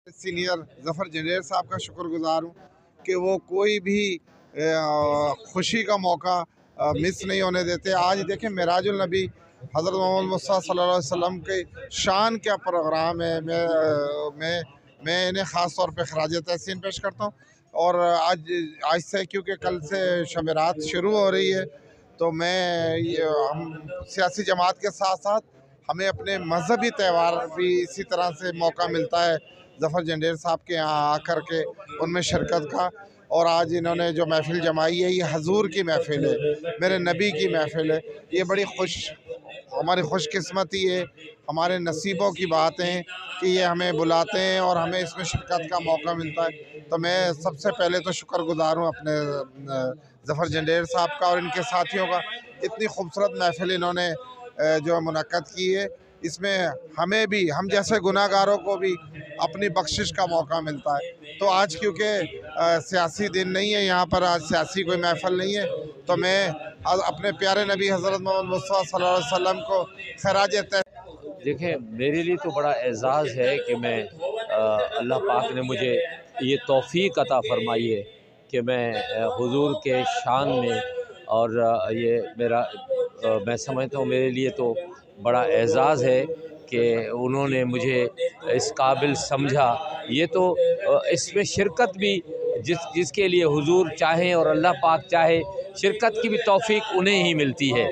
Senior Zafar जंडेर साहब का शुक्रगुज़ार हूँ कि वो कोई भी खुशी का मौका मिस नहीं होने देते। आज देखें मेराजुल नबी हज़रत मोहम्मद मुस्तफ़ा सल्लल्लाहु अलैहि वसल्लम के शान क्या प्रोग्राम है। मैं इन्हें ख़ास तौर पे खराज तहसीन पेश करता हूँ। और आज से क्योंकि कल से शब रात शुरू हो रही है, तो हम सियासी जमात के साथ साथ हमें अपने मजहबी त्यौहार भी इसी तरह से मौका मिलता है ज़फ़र जंडेर साहब के यहाँ आकर के उनमें शिरकत का। और आज इन्होंने जो महफ़िल जमाई है, ये हजूर की महफ़िल है, मेरे नबी की महफ़िल है। ये बड़ी हमारी खुशकिस्मती है, हमारे नसीबों की बात है कि ये हमें बुलाते हैं और हमें इसमें शिरकत का मौका मिलता है। तो मैं सबसे पहले तो शुक्रगुज़ार हूँ अपने ज़फ़र जंडेर साहब का और इनके साथियों का। इतनी खूबसूरत महफ़िल इन्होंने जो मुनक़्क़द की है, इसमें हमें भी, हम जैसे गुनाहगारों को भी अपनी बख्शिश का मौका मिलता है। तो आज क्योंकि सियासी दिन नहीं है, यहाँ पर आज सियासी कोई महफ़िल नहीं है, तो मैं अपने प्यारे नबी हज़रत मोहम्मद मुस्तफ़ा सल्लल्लाहु अलैहि वसल्लम को खराज देखिए, मेरे लिए तो बड़ा एज़ाज़ है कि मैं अल्लाह पाक ने मुझे ये तौफ़ीक अता फ़रमाई है कि मैं हुज़ूर के शान में और ये मैं समझता हूँ मेरे लिए तो बड़ा एज़ाज़ है कि उन्होंने मुझे इस काबिल समझा। ये तो इसमें शिरकत भी जिसके लिए हुज़ूर चाहें और अल्लाह पाक चाहे, शिरकत की भी तौफ़ीक उन्हें ही मिलती है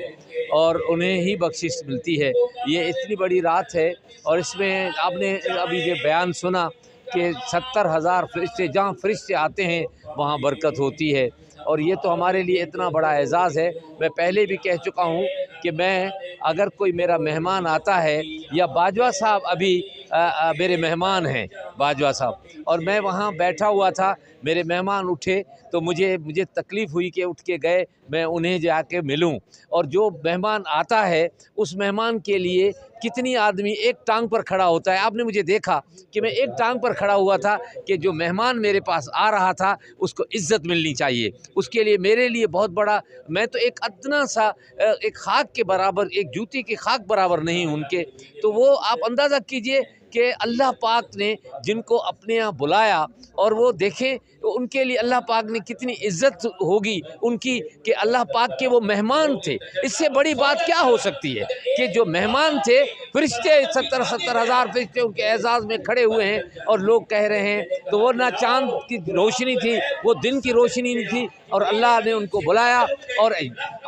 और उन्हें ही बख्शिश मिलती है। ये इतनी बड़ी रात है और इसमें आपने अभी ये बयान सुना कि 70,000 फ़रिश्ते, जहाँ फ़रिश्ते आते हैं वहाँ बरकत होती है, और ये तो हमारे लिए इतना बड़ा एज़ाज़ है। मैं पहले भी कह चुका हूँ कि मैं, अगर कोई मेरा मेहमान आता है, या बाजवा साहब अभी मेरे मेहमान हैं बाजवा साहब, और मैं वहाँ बैठा हुआ था, मेरे मेहमान उठे तो मुझे तकलीफ़ हुई कि उठ के गए, मैं उन्हें जाके मिलूं। और जो मेहमान आता है उस मेहमान के लिए कितनी आदमी एक टांग पर खड़ा होता है। आपने मुझे देखा कि मैं एक टांग पर खड़ा हुआ था कि जो मेहमान मेरे पास आ रहा था उसको इज़्ज़त मिलनी चाहिए। उसके लिए मेरे लिए बहुत बड़ा, मैं तो एक अदना सा एक खाक के बराबर, एक जूती की खाक बराबर नहीं उनके। तो वो आप अंदाज़ा कीजिए कि अल्लाह पाक ने जिनको अपने यहाँ बुलाया, और वो देखें तो उनके लिए अल्लाह पाक ने कितनी इज़्ज़त होगी उनकी कि अल्लाह पाक के वो मेहमान थे। इससे बड़ी बात क्या हो सकती है कि जो मेहमान थे, फ़रिश्ते 70,000 फ़रिश्ते उनके एज़ाज़ में खड़े हुए हैं और लोग कह रहे हैं। तो वो ना चाँद की रोशनी थी, वो दिन की रोशनी नहीं थी, और अल्लाह ने उनको बुलाया। और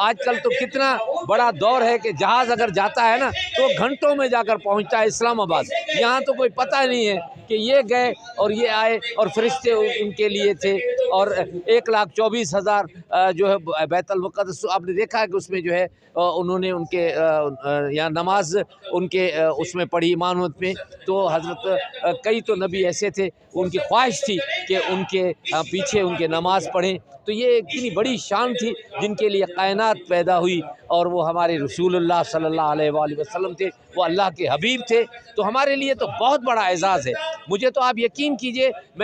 आजकल तो कितना बड़ा दौर है कि जहाज़ अगर जाता है ना तो घंटों में जाकर पहुंचता है इस्लामाबाद। यहाँ तो कोई पता नहीं है कि ये गए और ये आए, और फ़रिश्ते उनके लिए थे। और 1,24,000 जो है बैतुल मुक़द्दस, आपने देखा है कि उसमें जो है उन्होंने उनके यहाँ नमाज उनके उसमें पढ़ी इमामत में। तो हज़रत कई तो नबी ऐसे थे, उनकी ख्वाहिश थी कि उनके पीछे उनके नमाज पढ़ें। तो ये इतनी बड़ी शान थी जिनके लिए कायनात पैदा हुई, और वो हमारे रसूलुल्लाह सल्लल्लाहु अलैहि वसल्लम थे, वो अल्लाह के हबीब थे। तो हमारे लिए तो बहुत बड़ा एज़ाज़ है। मुझे तो आप यकीन कीजिए, मैं